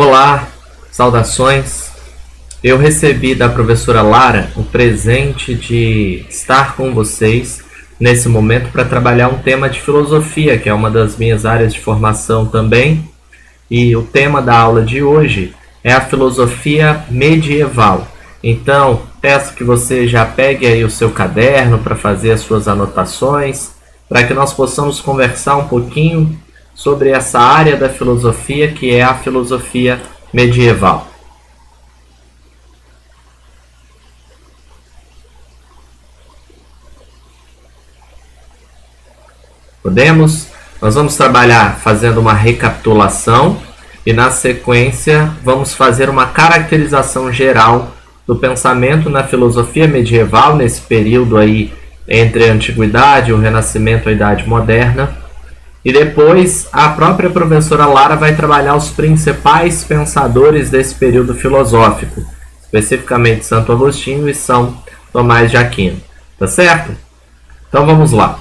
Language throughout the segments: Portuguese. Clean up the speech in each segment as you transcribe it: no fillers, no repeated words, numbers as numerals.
Olá, saudações. Eu recebi da professora Lara o presente de estar com vocês nesse momento para trabalhar um tema de filosofia, que é uma das minhas áreas de formação também. E o tema da aula de hoje é a filosofia medieval. Então, peço que você já pegue aí o seu caderno para fazer as suas anotações, para que nós possamos conversar um pouquinho sobre essa área da filosofia que é a filosofia medieval. Podemos? Nós vamos trabalhar fazendo uma recapitulação e, na sequência, vamos fazer uma caracterização geral do pensamento na filosofia medieval, nesse período aí entre a Antiguidade, o Renascimento e a Idade Moderna. E depois a própria professora Lara vai trabalhar os principais pensadores desse período filosófico, especificamente Santo Agostinho e São Tomás de Aquino. Tá certo? Então vamos lá.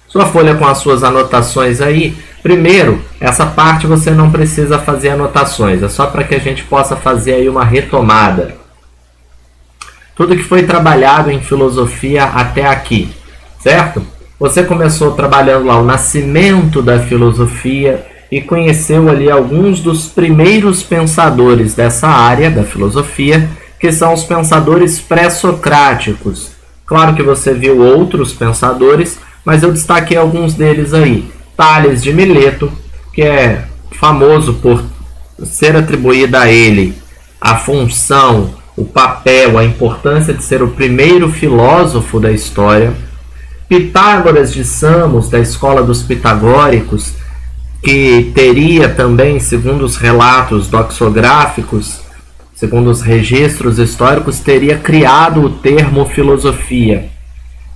Sua folha com as suas anotações aí. Primeiro, essa parte você não precisa fazer anotações, é só para que a gente possa fazer aí uma retomada. Tudo que foi trabalhado em filosofia até aqui, certo? Você começou trabalhando lá o nascimento da filosofia e conheceu ali alguns dos primeiros pensadores dessa área da filosofia, que são os pensadores pré-socráticos. Claro que você viu outros pensadores, mas eu destaquei alguns deles aí. Tales de Mileto, que é famoso por ser atribuída a ele a função, o papel, a importância de ser o primeiro filósofo da história. Pitágoras de Samos, da escola dos pitagóricos, que teria também, segundo os relatos doxográficos, segundo os registros históricos, teria criado o termo filosofia.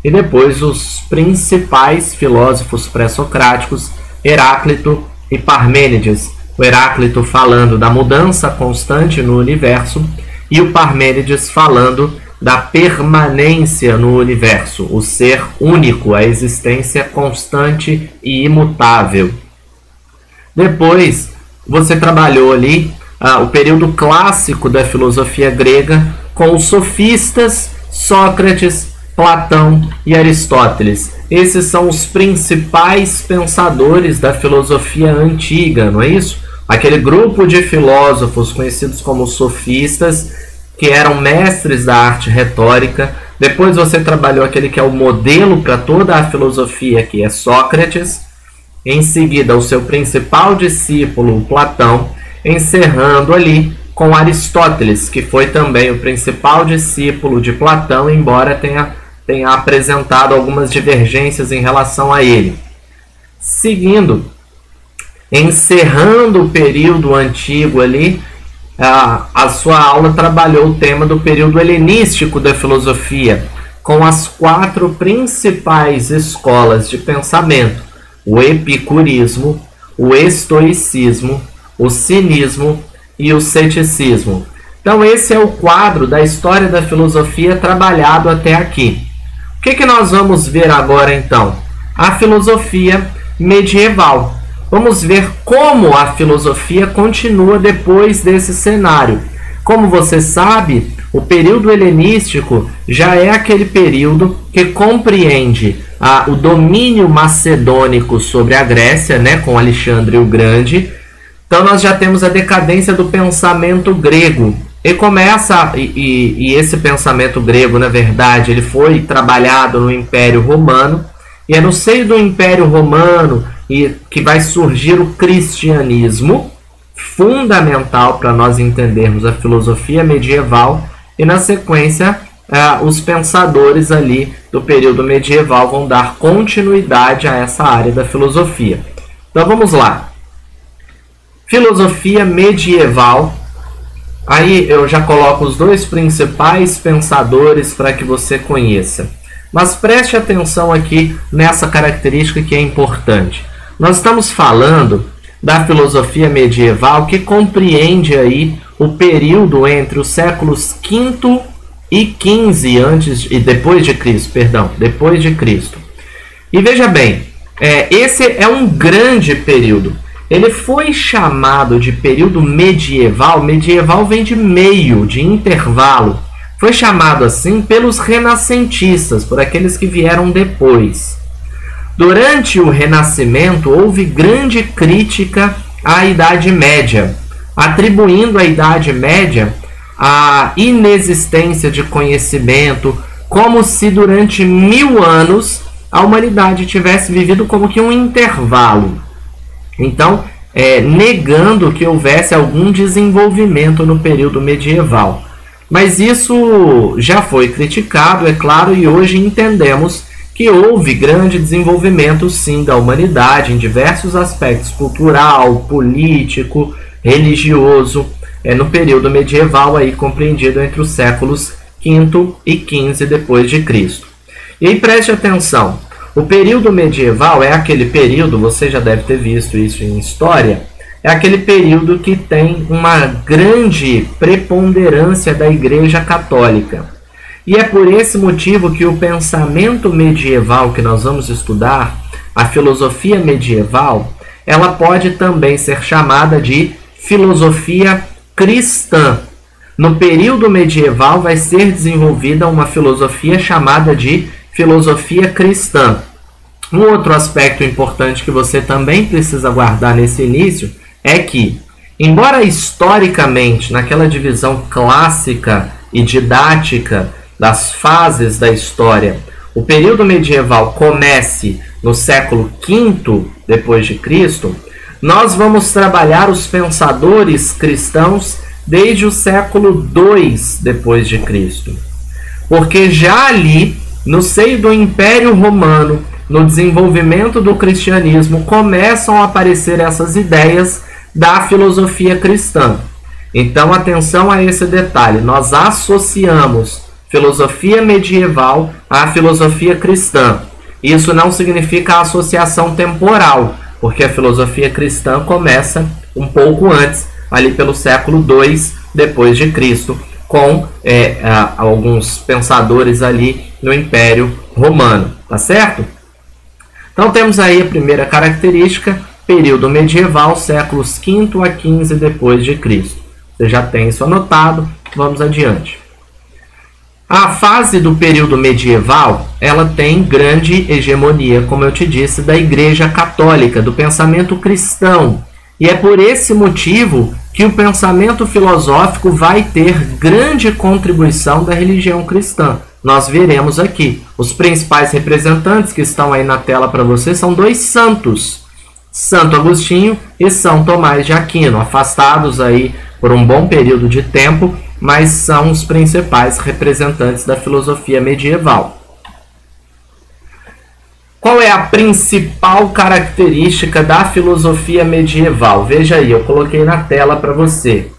E depois os principais filósofos pré-socráticos, Heráclito e Parmênides. O Heráclito falando da mudança constante no universo e o Parmênides falando da permanência no universo, o ser único, a existência constante e imutável. Depois você trabalhou ali o período clássico da filosofia grega com os sofistas, Sócrates, Platão e Aristóteles. Esses são os principais pensadores da filosofia antiga, não é isso? Aquele grupo de filósofos conhecidos como sofistas, que eram mestres da arte retórica. Depois você trabalhou aquele que é o modelo para toda a filosofia, que é Sócrates. Em seguida, o seu principal discípulo, Platão, encerrando ali com Aristóteles, que foi também o principal discípulo de Platão, embora tenha apresentado algumas divergências em relação a ele. Seguindo, encerrando o período antigo ali, a sua aula trabalhou o tema do período helenístico da filosofia, com as 4 principais escolas de pensamento: o epicurismo, o estoicismo, o cinismo e o ceticismo. Então esse é o quadro da história da filosofia trabalhado até aqui. O que nós vamos ver agora então? A filosofia medieval. Vamos ver como a filosofia continua depois desse cenário. Como você sabe, o período helenístico já é aquele período que compreende o domínio macedônico sobre a Grécia, né, com Alexandre o Grande. Então nós já temos a decadência do pensamento grego. E começa, e esse pensamento grego, na verdade, ele foi trabalhado no Império Romano, e é no seio do Império Romano que vai surgir o cristianismo, fundamental para nós entendermos a filosofia medieval, e na sequência os pensadores ali do período medieval vão dar continuidade a essa área da filosofia. Então vamos lá. Filosofia medieval. Aí eu já coloco os 2 principais pensadores para que você conheça. Mas preste atenção aqui nessa característica que é importante. Nós estamos falando da filosofia medieval que compreende aí o período entre os séculos V e XV depois de Cristo. E veja bem, esse é um grande período. Ele foi chamado de período medieval. Medieval vem de meio, de intervalo. Foi chamado assim pelos renascentistas, por aqueles que vieram depois. Durante o Renascimento, houve grande crítica à Idade Média, atribuindo à Idade Média a inexistência de conhecimento, como se durante 1000 anos a humanidade tivesse vivido como que um intervalo. Então, negando que houvesse algum desenvolvimento no período medieval. Mas isso já foi criticado, é claro, e hoje entendemos que houve grande desenvolvimento, sim, da humanidade em diversos aspectos, cultural, político, religioso, no período medieval, aí compreendido entre os séculos V e XV depois de Cristo. E aí preste atenção, o período medieval é aquele período, você já deve ter visto isso em história, é aquele período que tem uma grande preponderância da Igreja Católica. E é por esse motivo que o pensamento medieval que nós vamos estudar, a filosofia medieval, ela pode também ser chamada de filosofia cristã. No período medieval vai ser desenvolvida uma filosofia chamada de filosofia cristã. Um outro aspecto importante que você também precisa guardar nesse início é que, embora historicamente, naquela divisão clássica e didática das fases da história, o período medieval comece no século V depois de Cristo, nós vamos trabalhar os pensadores cristãos desde o século II depois de Cristo. Porque já ali, no seio do Império Romano, no desenvolvimento do cristianismo, começam a aparecer essas ideias da filosofia cristã. Então, atenção a esse detalhe. Nós associamos filosofia medieval à filosofia cristã. Isso não significa associação temporal, porque a filosofia cristã começa um pouco antes, ali pelo século II depois de Cristo, com alguns pensadores ali no Império Romano, tá certo? Então temos aí a primeira característica, período medieval, séculos V a XV depois de Cristo. Você já tem isso anotado, vamos adiante. A fase do período medieval, ela tem grande hegemonia, como eu te disse, da Igreja Católica, do pensamento cristão. E é por esse motivo que o pensamento filosófico vai ter grande contribuição da religião cristã. Nós veremos aqui. Os principais representantes que estão aí na tela para você são dois santos, Santo Agostinho e São Tomás de Aquino, afastados aí por um bom período de tempo, mas são os principais representantes da filosofia medieval. Qual é a principal característica da filosofia medieval? Veja aí, eu coloquei na tela para você.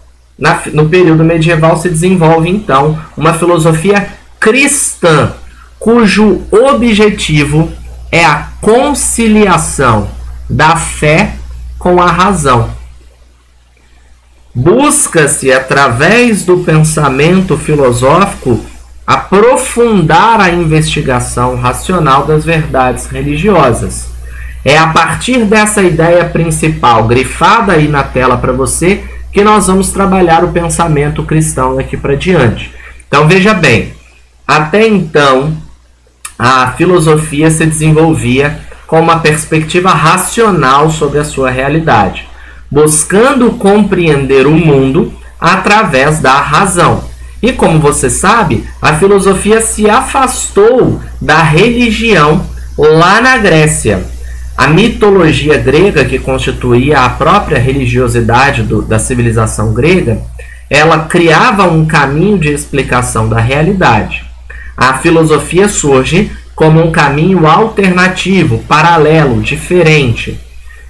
No período medieval se desenvolve, então, uma filosofia cristã, cujo objetivo é a conciliação da fé com a razão. Busca-se, através do pensamento filosófico, aprofundar a investigação racional das verdades religiosas. É a partir dessa ideia principal, grifada aí na tela para você, que nós vamos trabalhar o pensamento cristão daqui para diante. Então veja bem, até então a filosofia se desenvolvia com uma perspectiva racional sobre a sua realidade, buscando compreender o mundo através da razão. E como você sabe, a filosofia se afastou da religião lá na Grécia. A mitologia grega, que constituía a própria religiosidade da civilização grega, ela criava um caminho de explicação da realidade. A filosofia surge como um caminho alternativo, paralelo, diferente,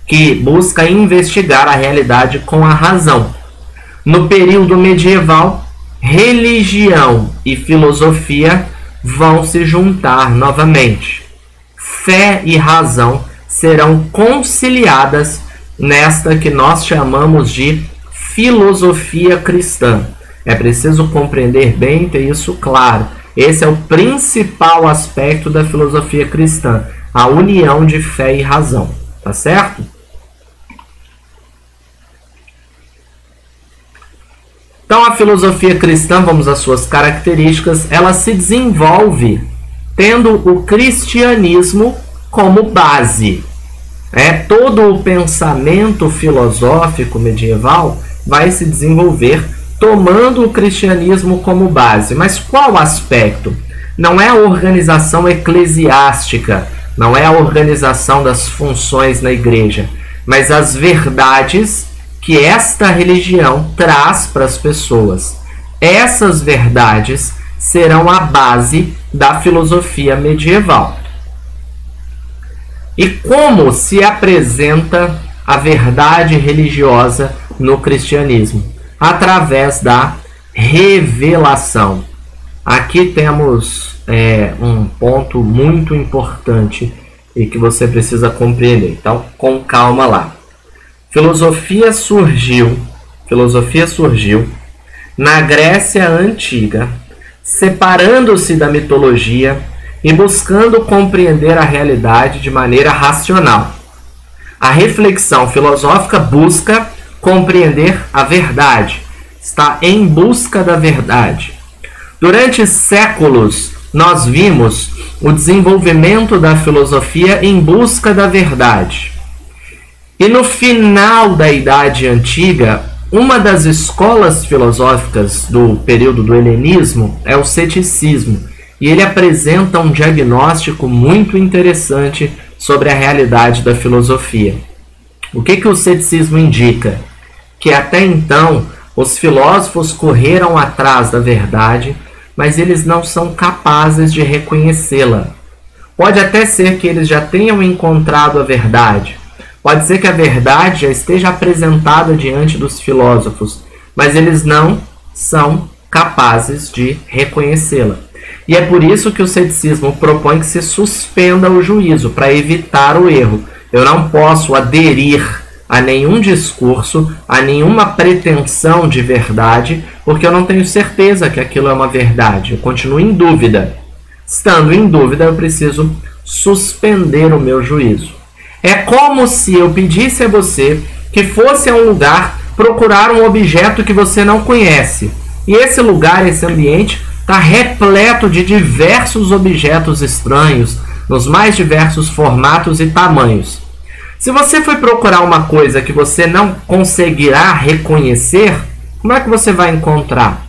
que busca investigar a realidade com a razão. No período medieval, religião e filosofia vão se juntar novamente. Fé e razão serão conciliadas nesta que nós chamamos de filosofia cristã. É preciso compreender bem, ter isso claro. Esse é o principal aspecto da filosofia cristã, a união de fé e razão, tá certo? Então a filosofia cristã, vamos às suas características, ela se desenvolve tendo o cristianismo como base. Todo o pensamento filosófico medieval vai se desenvolver tomando o cristianismo como base. Mas qual aspecto? Não é a organização eclesiástica, não é a organização das funções na igreja, mas as verdades que esta religião traz para as pessoas. Essas verdades serão a base da filosofia medieval. E como se apresenta a verdade religiosa no cristianismo? Através da revelação. Aqui temos um ponto muito importante e que você precisa compreender. Então, com calma lá. Filosofia surgiu na Grécia Antiga, separando-se da mitologia e buscando compreender a realidade de maneira racional. A reflexão filosófica busca compreender a verdade, está em busca da verdade. Durante séculos, nós vimos o desenvolvimento da filosofia em busca da verdade. E no final da Idade Antiga, uma das escolas filosóficas do período do helenismo é o ceticismo, e ele apresenta um diagnóstico muito interessante sobre a realidade da filosofia. O que o ceticismo indica? Que até então os filósofos correram atrás da verdade, mas eles não são capazes de reconhecê-la. Pode até ser que eles já tenham encontrado a verdade, pode ser que a verdade já esteja apresentada diante dos filósofos, mas eles não são capazes de reconhecê-la. E é por isso que o ceticismo propõe que se suspenda o juízo, para evitar o erro. Eu não posso aderir a nenhum discurso, a nenhuma pretensão de verdade, porque eu não tenho certeza que aquilo é uma verdade. Eu continuo em dúvida. Estando em dúvida, eu preciso suspender o meu juízo. É como se eu pedisse a você que fosse a um lugar procurar um objeto que você não conhece. E esse lugar, esse ambiente, está repleto de diversos objetos estranhos, nos mais diversos formatos e tamanhos. Se você for procurar uma coisa que você não conseguirá reconhecer, como é que você vai encontrar?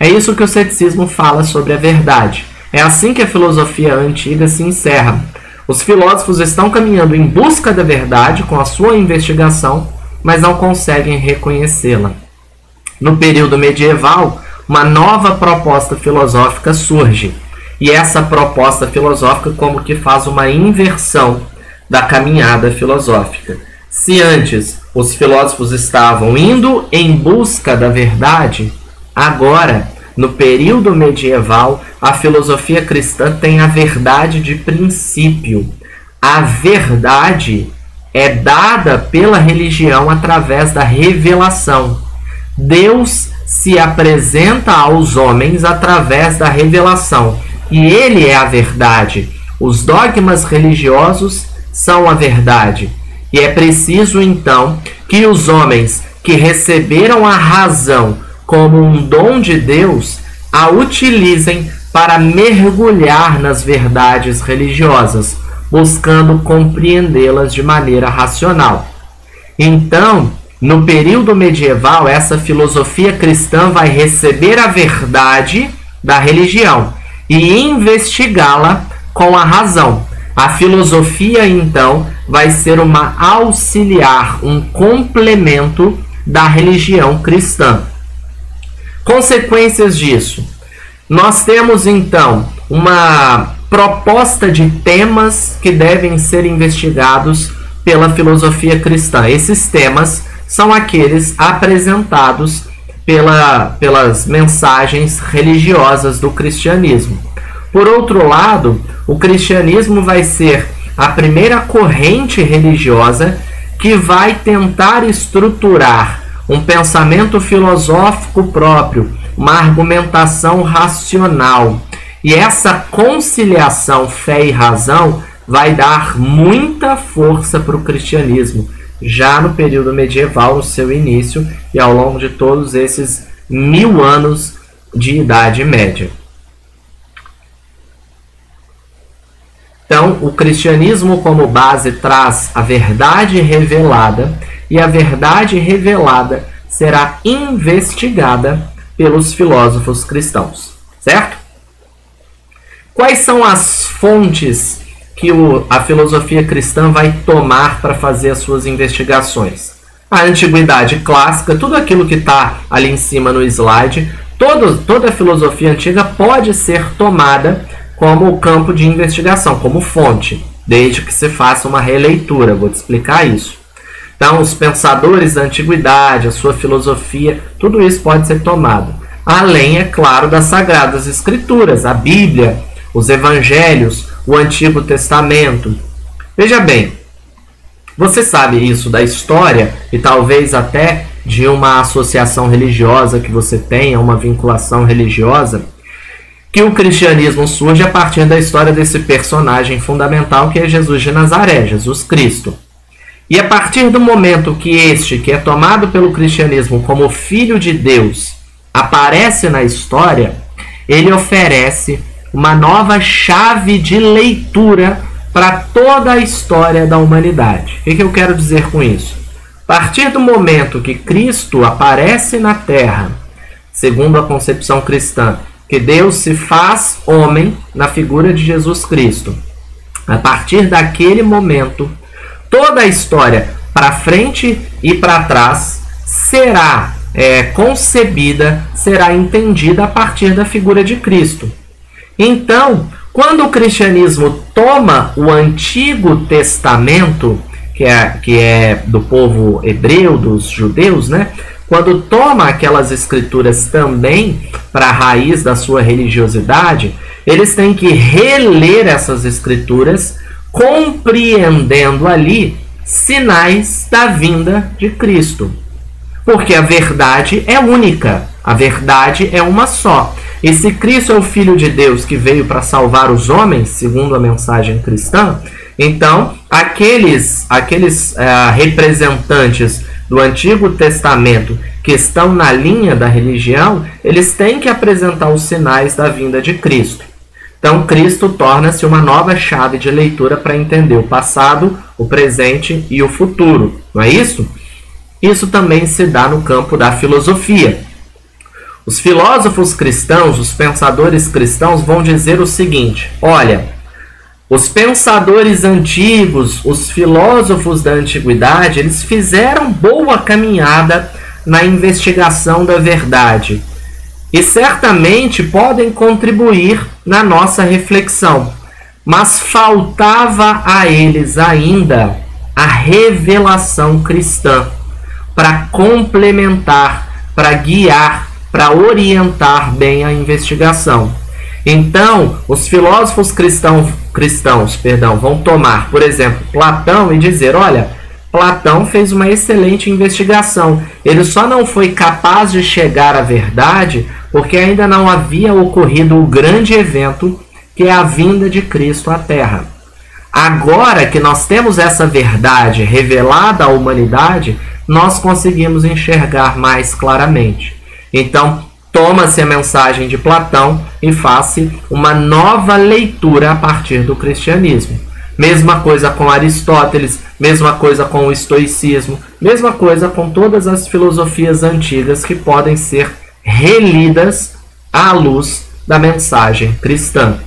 É isso que o ceticismo fala sobre a verdade. É assim que a filosofia antiga se encerra. Os filósofos estão caminhando em busca da verdade com a sua investigação, mas não conseguem reconhecê-la. No período medieval, uma nova proposta filosófica surge. E essa proposta filosófica como que faz uma inversão da caminhada filosófica. Se antes os filósofos estavam indo em busca da verdade, agora, no período medieval, a filosofia cristã tem a verdade de princípio. A verdade é dada pela religião através da revelação. Deus se apresenta aos homens através da revelação, e ele é a verdade. Os dogmas religiosos são a verdade. E é preciso, então, que os homens que receberam a razão como um dom de Deus a utilizem para mergulhar nas verdades religiosas, buscando compreendê-las de maneira racional. Então, no período medieval, essa filosofia cristã vai receber a verdade da religião e investigá-la com a razão. A filosofia, então, vai ser uma auxiliar, um complemento da religião cristã. Consequências disso. Nós temos, então, uma proposta de temas que devem ser investigados pela filosofia cristã. Esses temas são aqueles apresentados pelas mensagens religiosas do cristianismo. Por outro lado, o cristianismo vai ser a primeira corrente religiosa que vai tentar estruturar um pensamento filosófico próprio, uma argumentação racional. E essa conciliação fé e razão vai dar muita força para o cristianismo, já no período medieval, no seu início, e ao longo de todos esses 1000 anos de Idade Média. Então, o cristianismo como base traz a verdade revelada, e a verdade revelada será investigada pelos filósofos cristãos, certo? Quais são as fontes que a filosofia cristã vai tomar para fazer as suas investigações? A antiguidade clássica, tudo aquilo que está ali em cima no slide, toda a filosofia antiga pode ser tomada como campo de investigação, como fonte, desde que se faça uma releitura. Vou te explicar isso. Então, os pensadores da antiguidade, a sua filosofia, tudo isso pode ser tomado. Além, é claro, das Sagradas Escrituras, a Bíblia, os Evangelhos, o Antigo Testamento. Veja bem, você sabe isso da história e talvez até de uma associação religiosa que você tenha, uma vinculação religiosa, que o cristianismo surge a partir da história desse personagem fundamental que é Jesus de Nazaré, Jesus Cristo. E a partir do momento que este, que é tomado pelo cristianismo como Filho de Deus, aparece na história, ele oferece uma nova chave de leitura para toda a história da humanidade. O que eu quero dizer com isso? A partir do momento que Cristo aparece na Terra, segundo a concepção cristã, que Deus se faz homem na figura de Jesus Cristo, a partir daquele momento, toda a história para frente e para trás será concebida, será entendida a partir da figura de Cristo. Então, quando o cristianismo toma o Antigo Testamento, que é do povo hebreu, dos judeus, né? Quando toma aquelas escrituras também para a raiz da sua religiosidade, eles têm que reler essas escrituras, compreendendo ali sinais da vinda de Cristo. Porque a verdade é única, a verdade é uma só. E se Cristo é o Filho de Deus que veio para salvar os homens, segundo a mensagem cristã, então aqueles representantes do Antigo Testamento que estão na linha da religião, eles têm que apresentar os sinais da vinda de Cristo. Então, Cristo torna-se uma nova chave de leitura para entender o passado, o presente e o futuro. Não é isso? Isso também se dá no campo da filosofia. Os filósofos cristãos, os pensadores cristãos vão dizer o seguinte: olha, os pensadores antigos, os filósofos da antiguidade, eles fizeram boa caminhada na investigação da verdade e certamente podem contribuir na nossa reflexão, mas faltava a eles ainda a revelação cristã para complementar, para guiar, para orientar bem a investigação. Então, os filósofos cristãos, vão tomar, por exemplo, Platão e dizer: olha, Platão fez uma excelente investigação. Ele só não foi capaz de chegar à verdade porque ainda não havia ocorrido o grande evento que é a vinda de Cristo à Terra. Agora que nós temos essa verdade revelada à humanidade, nós conseguimos enxergar mais claramente. Então, toma-se a mensagem de Platão e faz-se uma nova leitura a partir do cristianismo. Mesma coisa com Aristóteles, mesma coisa com o estoicismo, mesma coisa com todas as filosofias antigas que podem ser relidas à luz da mensagem cristã.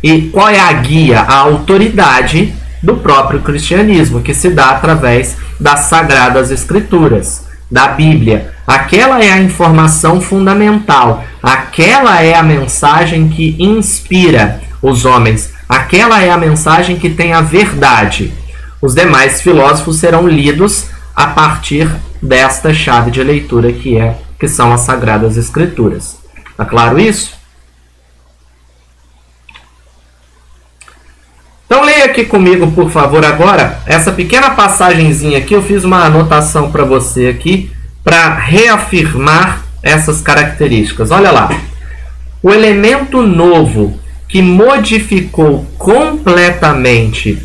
E qual é a guia, a autoridade do próprio cristianismo, que se dá através das Sagradas Escrituras, da Bíblia? Aquela é a informação fundamental, aquela é a mensagem que inspira os homens, aquela é a mensagem que tem a verdade. Os demais filósofos serão lidos a partir desta chave de leitura que são as Sagradas Escrituras. Está claro isso? Então leia aqui comigo, por favor, agora essa pequena passagenzinha aqui. Eu fiz uma anotação para você aqui para reafirmar essas características. Olha lá. O elemento novo que modificou completamente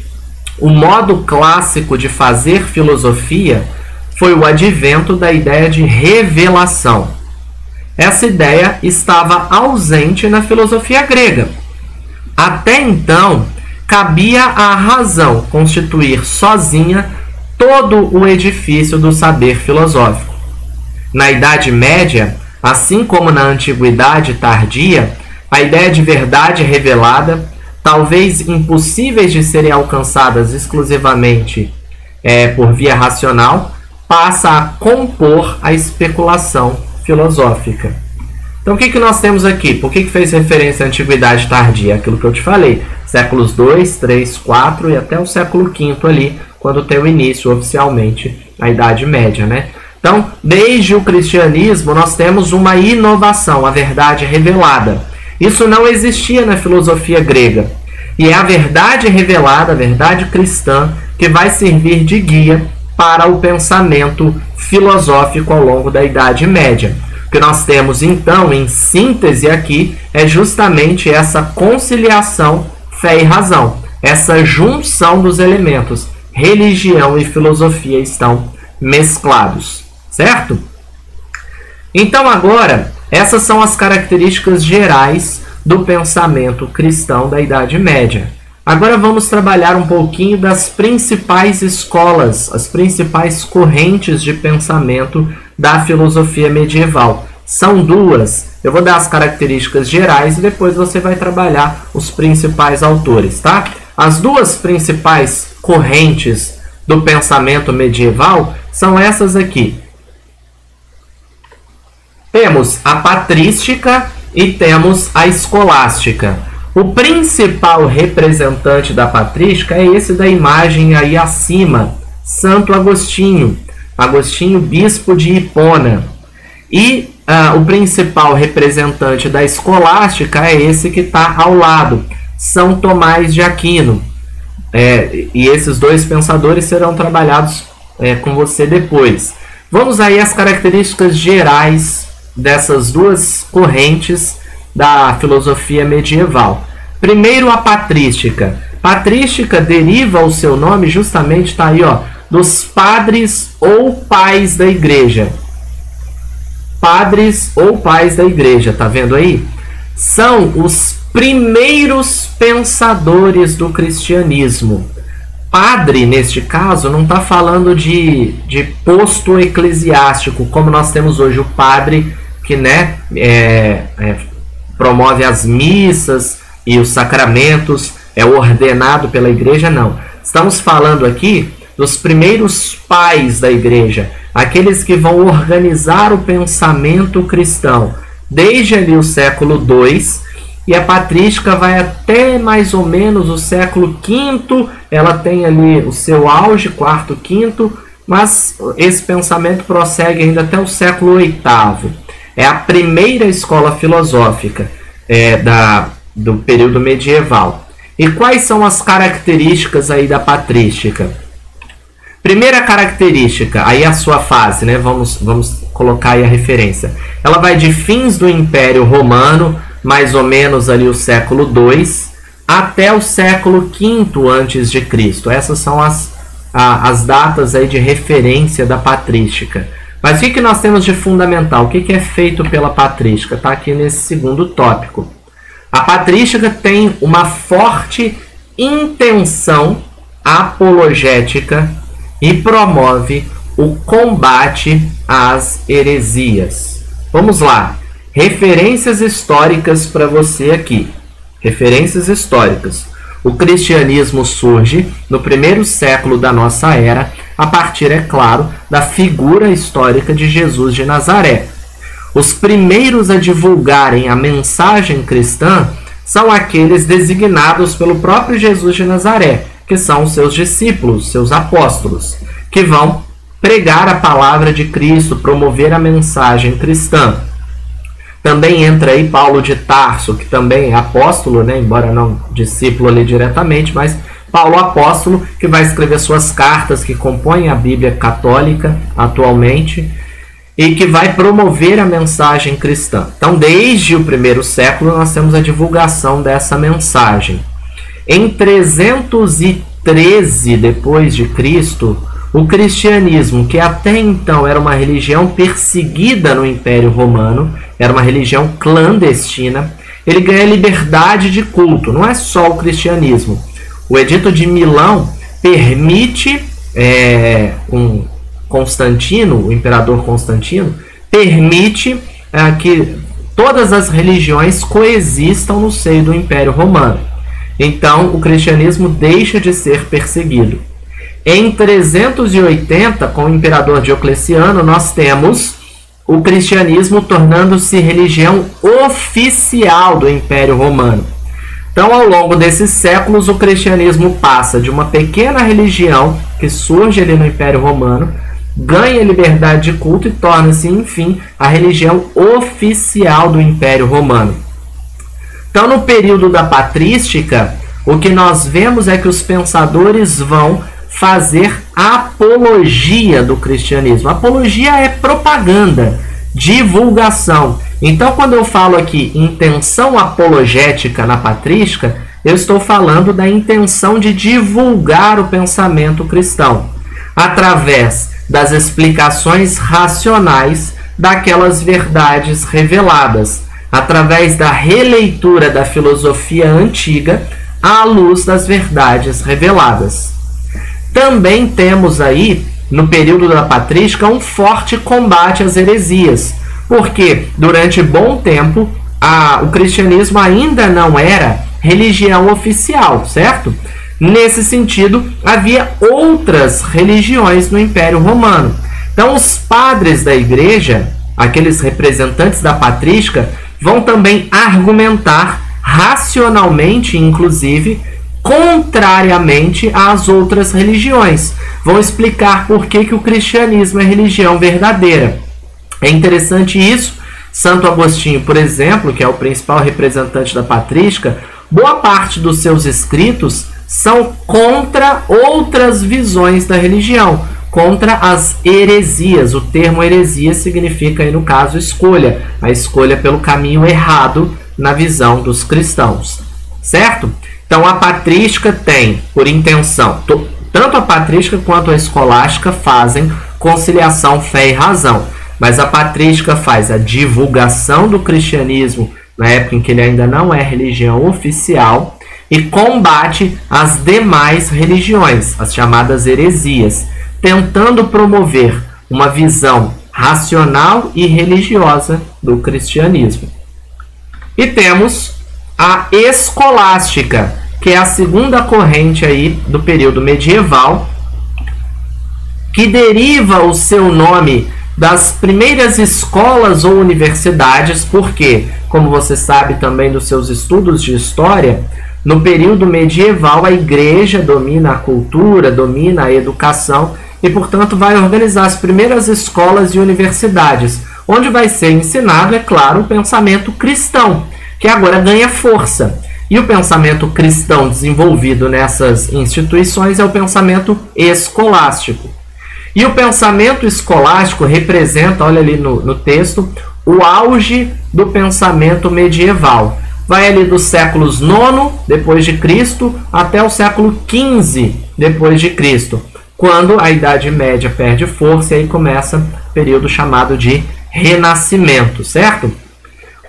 o modo clássico de fazer filosofia foi o advento da ideia de revelação. Essa ideia estava ausente na filosofia grega. Até então, cabia à razão constituir sozinha todo o edifício do saber filosófico. Na Idade Média, assim como na Antiguidade tardia, a ideia de verdade revelada, talvez impossíveis de serem alcançadas exclusivamente por via racional, passa a compor a especulação filosófica. Então, o que nós temos aqui? Por que fez referência à Antiguidade tardia? Aquilo que eu te falei, séculos 2, 3, 4 e até o século V ali, quando tem o início oficialmente a Idade Média, né? Então, desde o cristianismo, nós temos uma inovação, a verdade revelada. Isso não existia na filosofia grega. E é a verdade revelada, a verdade cristã, que vai servir de guia para o pensamento filosófico ao longo da Idade Média. O que nós temos, então, em síntese aqui, é justamente essa conciliação fé e razão. Essa junção dos elementos. Religião e filosofia estão mesclados. Certo? Então, agora, essas são as características gerais do pensamento cristão da Idade Média. Agora vamos trabalhar um pouquinho das principais escolas, as principais correntes de pensamento da filosofia medieval. São duas. Eu vou dar as características gerais e depois você vai trabalhar os principais autores, tá? As duas principais correntes do pensamento medieval são essas aqui. Temos a patrística e temos a escolástica. O principal representante da patrística é esse da imagem aí acima, Santo Agostinho. Agostinho, bispo de Hipona. E o principal representante da escolástica é esse que está ao lado, São Tomás de Aquino. E esses dois pensadores serão trabalhados com você depois. Vamos aí às características gerais dessas duas correntes da filosofia medieval. Primeiro, a patrística. Patrística deriva o seu nome justamente, está aí, ó, dos padres ou pais da igreja. Padres ou pais da igreja, tá vendo aí? São os primeiros pensadores do cristianismo. Padre, neste caso, não está falando de posto eclesiástico, como nós temos hoje o padre que promove as missas e os sacramentos, é ordenado pela igreja, não. Estamos falando aqui dos primeiros pais da igreja, aqueles que vão organizar o pensamento cristão, desde ali o século II, e a patrística vai até mais ou menos o século V, ela tem ali o seu auge, IV, V, mas esse pensamento prossegue ainda até o século VIII. É a primeira escola filosófica do período medieval. E quais são as características aí da patrística? Primeira característica, aí a sua fase, né? Vamos colocar aí a referência. Ela vai de fins do Império Romano, mais ou menos ali o século II, até o século V a.C. Essas são as datas aí de referência da patrística. Mas o que nós temos de fundamental? O que é feito pela patrística? Está aqui nesse segundo tópico. A patrística tem uma forte intenção apologética e promove o combate às heresias. Vamos lá. Referências históricas para você aqui. Referências históricas. O cristianismo surge no primeiro século da nossa era, a partir, é claro, da figura histórica de Jesus de Nazaré. Os primeiros a divulgarem a mensagem cristã são aqueles designados pelo próprio Jesus de Nazaré, que são os seus discípulos, seus apóstolos, que vão pregar a palavra de Cristo, promover a mensagem cristã. Também entra aí Paulo de Tarso, que também é apóstolo, né? Embora não discípulo ali diretamente, mas Paulo apóstolo, que vai escrever suas cartas que compõem a Bíblia católica atualmente. e que vai promover a mensagem cristã. Então, desde o primeiro século, nós temos a divulgação dessa mensagem. Em 313 depois de Cristo, o cristianismo, que até então era uma religião perseguida no Império Romano, era uma religião clandestina, ele ganha liberdade de culto. Não é só o cristianismo. O Edito de Milão permite Constantino, o imperador Constantino, permite que todas as religiões coexistam no seio do Império Romano. Então, o cristianismo deixa de ser perseguido. Em 380, com o imperador Diocleciano, nós temos o cristianismo tornando-se religião oficial do Império Romano. Então, ao longo desses séculos, o cristianismo passa de uma pequena religião que surge ali no Império Romano, ganha liberdade de culto e torna-se, enfim, a religião oficial do Império Romano. Então, no período da patrística, o que nós vemos é que os pensadores vão fazer apologia do cristianismo. Apologia é propaganda, divulgação. Então, quando eu falo aqui intenção apologética na patrística, eu estou falando da intenção de divulgar o pensamento cristão, através das explicações racionais daquelas verdades reveladas, através da releitura da filosofia antiga à luz das verdades reveladas. Também temos aí, no período da patrística, um forte combate às heresias, porque durante bom tempo o cristianismo ainda não era religião oficial, certo? Nesse sentido, havia outras religiões no Império Romano. Então, os padres da igreja, aqueles representantes da patrística, vão também argumentar racionalmente, inclusive, contrariamente às outras religiões. Vão explicar por que o cristianismo é religião verdadeira. É interessante isso. Santo Agostinho, por exemplo, que é o principal representante da patrística, boa parte dos seus escritos são contra outras visões da religião, contra as heresias. O termo heresia significa, aí no caso, escolha, a escolha pelo caminho errado na visão dos cristãos, certo? Então, a patrística tem por intenção, tanto a patrística quanto a escolástica fazem conciliação fé e razão, mas a patrística faz a divulgação do cristianismo na época em que ele ainda não é religião oficial e combate as demais religiões, as chamadas heresias, tentando promover uma visão racional e religiosa do cristianismo. E temos a escolástica, que é a segunda corrente aí do período medieval, que deriva o seu nome das primeiras escolas ou universidades, porque, como você sabe também dos seus estudos de história, no período medieval a igreja domina a cultura, domina a educação e, portanto, vai organizar as primeiras escolas e universidades, onde vai ser ensinado, é claro, o pensamento cristão, que agora ganha força. E o pensamento cristão desenvolvido nessas instituições é o pensamento escolástico. E o pensamento escolástico representa, olha ali no texto, o auge do pensamento medieval. Vai ali dos séculos IX depois de Cristo até o século XV depois de Cristo, quando a Idade Média perde força e aí começa o período chamado de Renascimento, certo?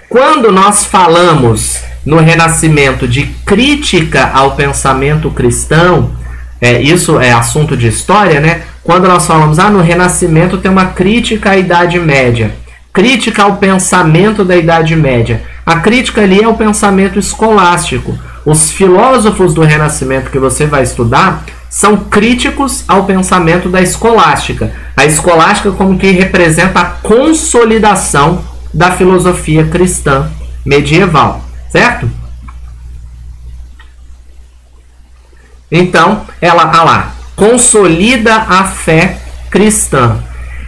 Quando nós falamos no Renascimento de crítica ao pensamento cristão, isso é assunto de história, né? Quando nós falamos, no Renascimento tem uma crítica à Idade Média, crítica ao pensamento da Idade Média. A crítica ali é o pensamento escolástico. Os filósofos do Renascimento que você vai estudar são críticos ao pensamento da escolástica. A escolástica como que representa a consolidação da filosofia cristã medieval, certo? Então, ela consolida a fé cristã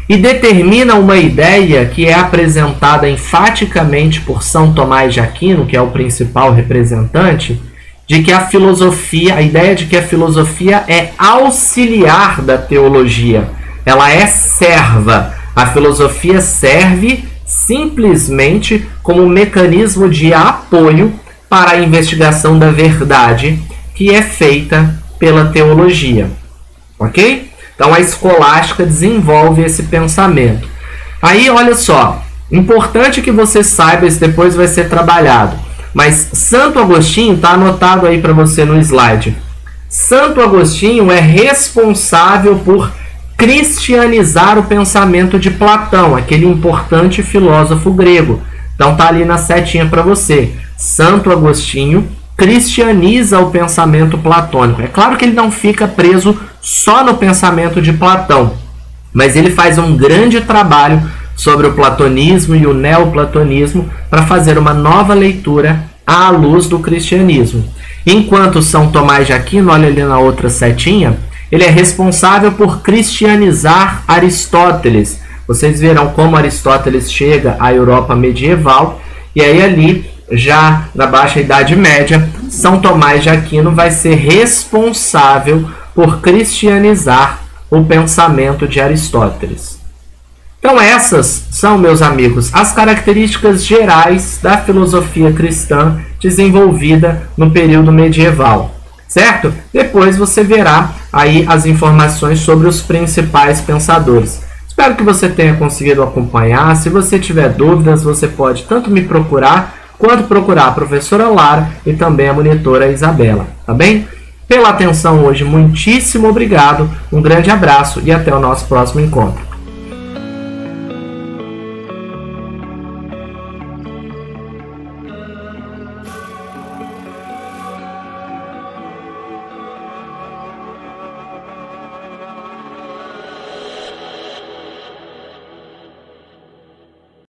e determina uma ideia que é apresentada enfaticamente por São Tomás de Aquino, que é o principal representante, de que a filosofia, a ideia de que a filosofia é auxiliar da teologia, ela é serva. A filosofia serve simplesmente como um mecanismo de apoio para a investigação da verdade que é feita pela teologia. Ok? Então a escolástica desenvolve esse pensamento. Aí, olha só, importante que você saiba, isso depois vai ser trabalhado. Mas Santo Agostinho, está anotado aí para você no slide. Santo Agostinho é responsável por cristianizar o pensamento de Platão, aquele importante filósofo grego. Então tá ali na setinha para você. Santo Agostinho cristianiza o pensamento platônico. É claro que ele não fica preso só no pensamento de Platão, mas ele faz um grande trabalho sobre o platonismo e o neoplatonismo para fazer uma nova leitura à luz do cristianismo. Enquanto São Tomás de Aquino, olha ali na outra setinha, ele é responsável por cristianizar Aristóteles. Vocês verão como Aristóteles chega à Europa medieval, e aí ali, já na Baixa Idade Média, São Tomás de Aquino vai ser responsável por cristianizar o pensamento de Aristóteles. Então essas são, meus amigos, as características gerais da filosofia cristã desenvolvida no período medieval, certo? Depois você verá aí as informações sobre os principais pensadores. Espero que você tenha conseguido acompanhar. Se você tiver dúvidas, você pode tanto me procurar, quanto procurar a professora Lara e também a monitora Isabela, tá bem? Pela atenção hoje, muitíssimo obrigado, um grande abraço e até o nosso próximo encontro.